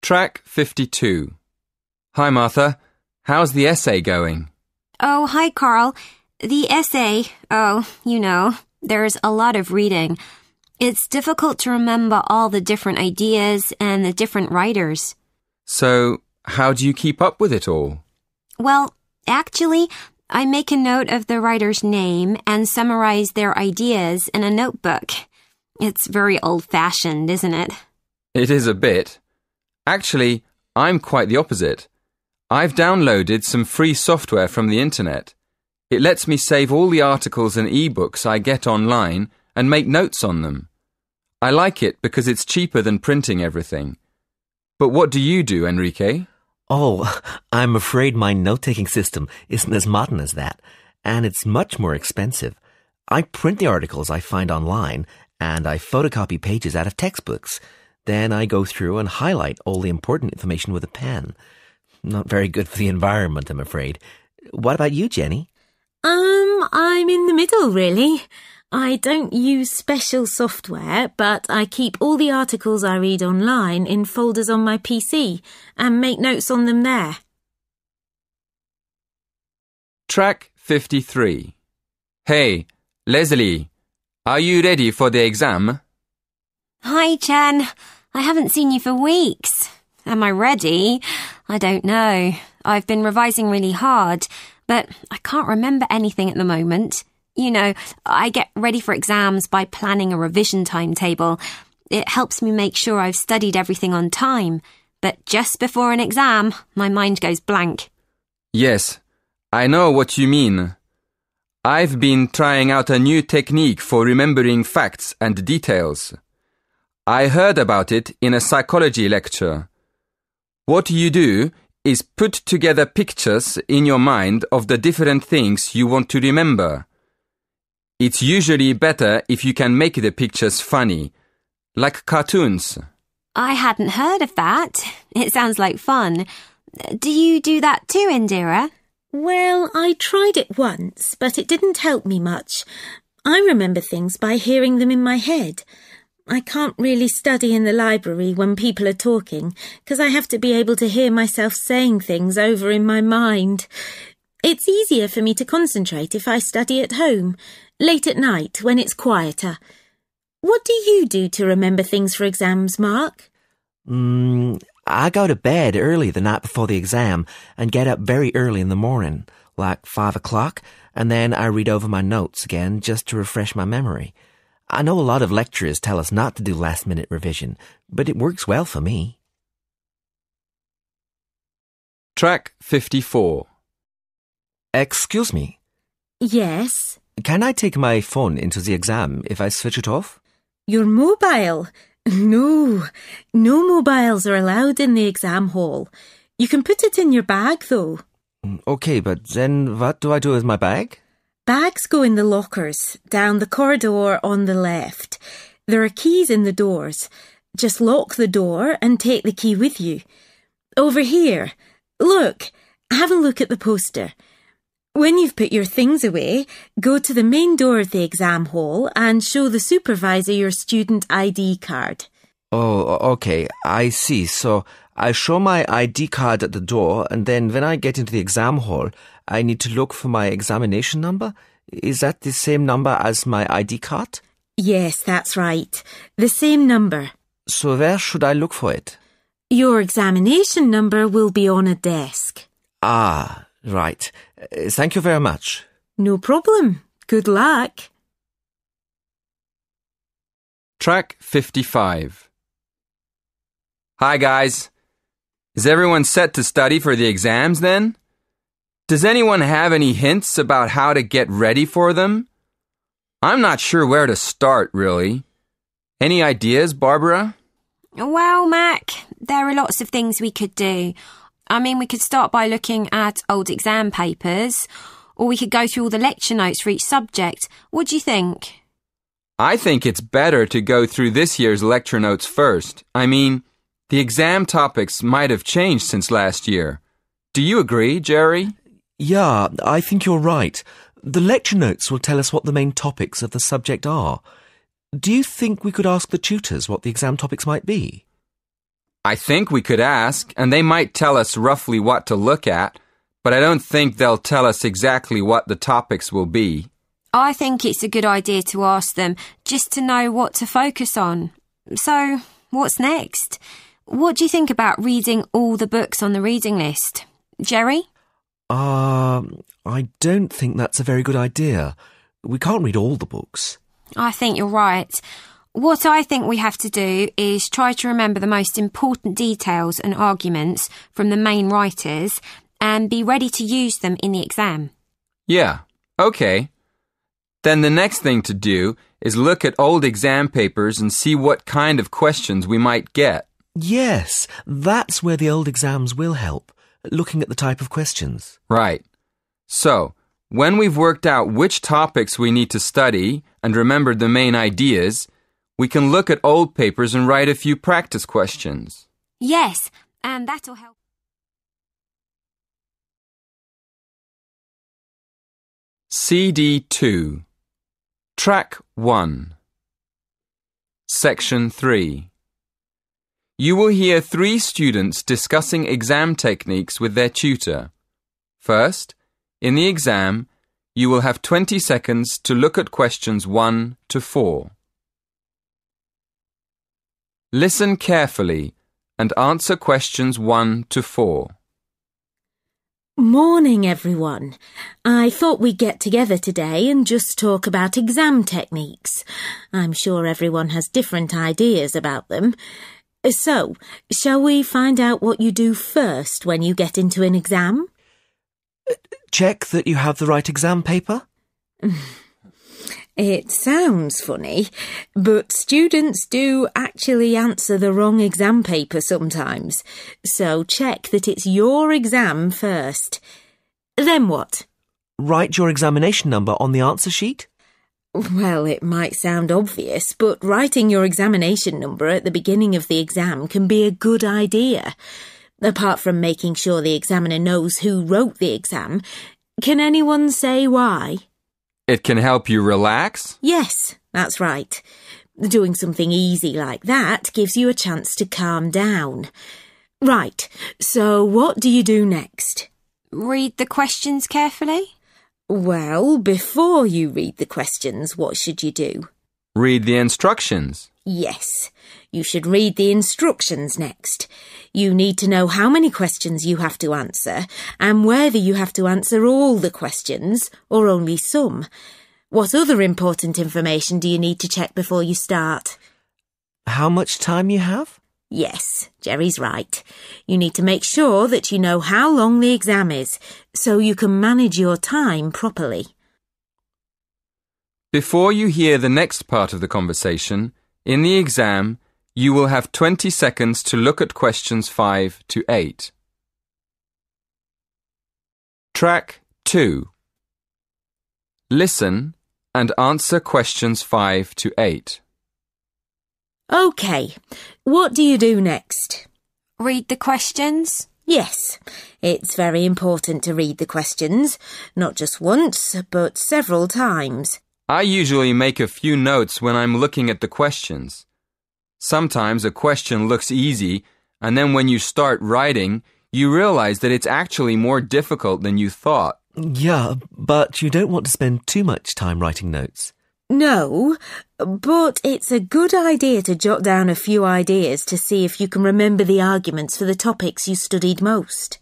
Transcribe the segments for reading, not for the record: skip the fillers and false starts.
Track 52. Hi, Martha. How's the essay going? Oh, hi, Carl. The essay, there's a lot of reading. It's difficult to remember all the different ideas and the different writers. So, how do you keep up with it all? Well, actually, I make a note of the writer's name and summarize their ideas in a notebook. It's very old-fashioned, isn't it? It is a bit. Actually, I'm quite the opposite. I've downloaded some free software from the internet. It lets me save all the articles and e-books I get online and make notes on them. I like it because it's cheaper than printing everything. But what do you do, Enrique? Oh, I'm afraid my note-taking system isn't as modern as that, and it's much more expensive. I print the articles I find online, and I photocopy pages out of textbooks. Then I go through and highlight all the important information with a pen. Not very good for the environment, I'm afraid. What about you, Jenny? I'm in the middle, really. I don't use special software, but I keep all the articles I read online in folders on my PC and make notes on them there. Track 53. Hey, Leslie, are you ready for the exam? Hi, Jen. I haven't seen you for weeks. Am I ready? I don't know. I've been revising really hard, but I can't remember anything at the moment. You know, I get ready for exams by planning a revision timetable. It helps me make sure I've studied everything on time. But just before an exam, my mind goes blank. Yes, I know what you mean. I've been trying out a new technique for remembering facts and details. I heard about it in a psychology lecture. What you do is put together pictures in your mind of the different things you want to remember. It's usually better if you can make the pictures funny, like cartoons. I hadn't heard of that. It sounds like fun. Do you do that too, Indira? Well, I tried it once, but it didn't help me much. I remember things by hearing them in my head. I can't really study in the library when people are talking, because I have to be able to hear myself saying things over in my mind. It's easier for me to concentrate if I study at home, late at night when it's quieter. What do you do to remember things for exams, Mark? I go to bed early the night before the exam and get up very early in the morning, like 5 o'clock, and then I read over my notes again just to refresh my memory. I know a lot of lecturers tell us not to do last-minute revision, but it works well for me. Track 54. Excuse me. Yes? Can I take my phone into the exam if I switch it off? Your mobile? No mobiles are allowed in the exam hall. You can put it in your bag, though. Okay, but then what do I do with my bag? Bags go in the lockers, down the corridor on the left. There are keys in the doors. Just lock the door and take the key with you. Over here. Look, have a look at the poster. When you've put your things away, go to the main door of the exam hall and show the supervisor your student ID card. Oh, okay, I see. So I show my ID card at the door, and then when I get into the exam hall, I need to look for my examination number? Is that the same number as my ID card? Yes, that's right. The same number. So where should I look for it? Your examination number will be on a desk. Ah, right. Thank you very much. No problem. Good luck. Track 55. Hi, guys. Is everyone set to study for the exams then? Does anyone have any hints about how to get ready for them? I'm not sure where to start, really. Any ideas, Barbara? Well, Mac, there are lots of things we could do. I mean, we could start by looking at old exam papers, or we could go through all the lecture notes for each subject. What do you think? I think it's better to go through this year's lecture notes first. I mean, the exam topics might have changed since last year. Do you agree, Jerry? Yeah, I think you're right. The lecture notes will tell us what the main topics of the subject are. Do you think we could ask the tutors what the exam topics might be? I think we could ask, and they might tell us roughly what to look at, but I don't think they'll tell us exactly what the topics will be. I think it's a good idea to ask them, just to know what to focus on. So, what's next? What do you think about reading all the books on the reading list? Jerry? I don't think that's a very good idea. We can't read all the books. I think you're right. What I think we have to do is try to remember the most important details and arguments from the main writers and be ready to use them in the exam. Yeah, okay. Then the next thing to do is look at old exam papers and see what kind of questions we might get. Yes, that's where the old exams will help, looking at the type of questions. Right. So, when we've worked out which topics we need to study and remembered the main ideas, we can look at old papers and write a few practice questions. Yes, and that'll help. CD 2 Track 1 Section 3 You will hear 3 students discussing exam techniques with their tutor. First, in the exam, you will have 20 seconds to look at questions 1 to 4. Listen carefully and answer questions 1 to 4. Morning, everyone. I thought we'd get together today and just talk about exam techniques. I'm sure everyone has different ideas about them. So, shall we find out what you do first when you get into an exam? Check that you have the right exam paper? It sounds funny, but students do actually answer the wrong exam paper sometimes. So check that it's your exam first. Then what? Write your examination number on the answer sheet? Well, it might sound obvious, but writing your examination number at the beginning of the exam can be a good idea. Apart from making sure the examiner knows who wrote the exam, can anyone say why? It can help you relax? Yes, that's right. Doing something easy like that gives you a chance to calm down. Right, so what do you do next? Read the questions carefully? Well, before you read the questions, what should you do? Read the instructions. Yes, you should read the instructions next. You need to know how many questions you have to answer and whether you have to answer all the questions or only some. What other important information do you need to check before you start? How much time you have? Yes, Jerry's right. You need to make sure that you know how long the exam is so you can manage your time properly. Before you hear the next part of the conversation, in the exam, you will have 20 seconds to look at questions 5 to 8. Track 2 Listen and answer questions 5 to 8. OK, what do you do next? Read the questions? Yes, it's very important to read the questions, not just once, but several times. I usually make a few notes when I'm looking at the questions. Sometimes a question looks easy, and then when you start writing, you realize that it's actually more difficult than you thought. Yeah, but you don't want to spend too much time writing notes. No, but it's a good idea to jot down a few ideas to see if you can remember the arguments for the topics you studied most.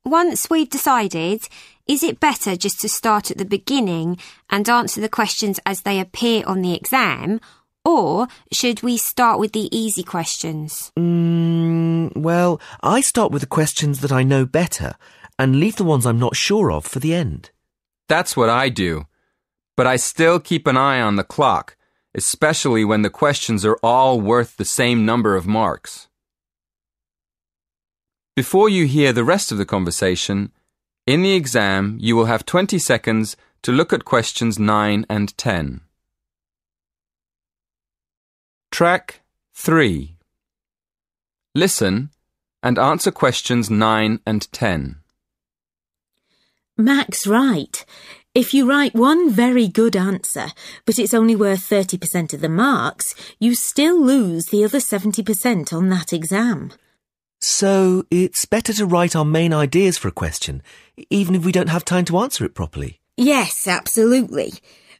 Once we've decided, is it better just to start at the beginning and answer the questions as they appear on the exam, or should we start with the easy questions? Well, I start with the questions that I know better and leave the ones I'm not sure of for the end. That's what I do. But I still keep an eye on the clock, especially when the questions are all worth the same number of marks. Before you hear the rest of the conversation, in the exam you will have 20 seconds to look at questions 9 and 10. Track 3 Listen and answer questions 9 and 10. Mac's right. If you write one very good answer, but it's only worth 30% of the marks, you still lose the other 70% on that exam. So it's better to write our main ideas for a question, even if we don't have time to answer it properly. Yes, absolutely.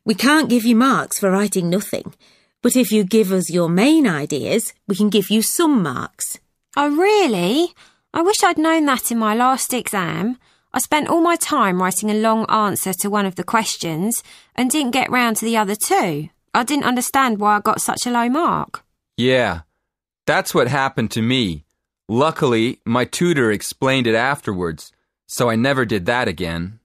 We can't give you marks for writing nothing. But if you give us your main ideas, we can give you some marks. Oh, really? I wish I'd known that in my last exam. I spent all my time writing a long answer to one of the questions and didn't get round to the other two. I didn't understand why I got such a low mark. Yeah, that's what happened to me. Luckily, my tutor explained it afterwards, so I never did that again.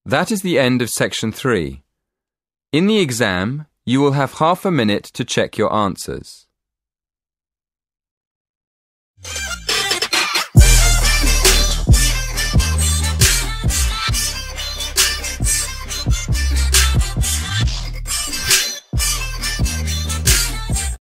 That is the end of section 3. In the exam, you will have half a minute to check your answers.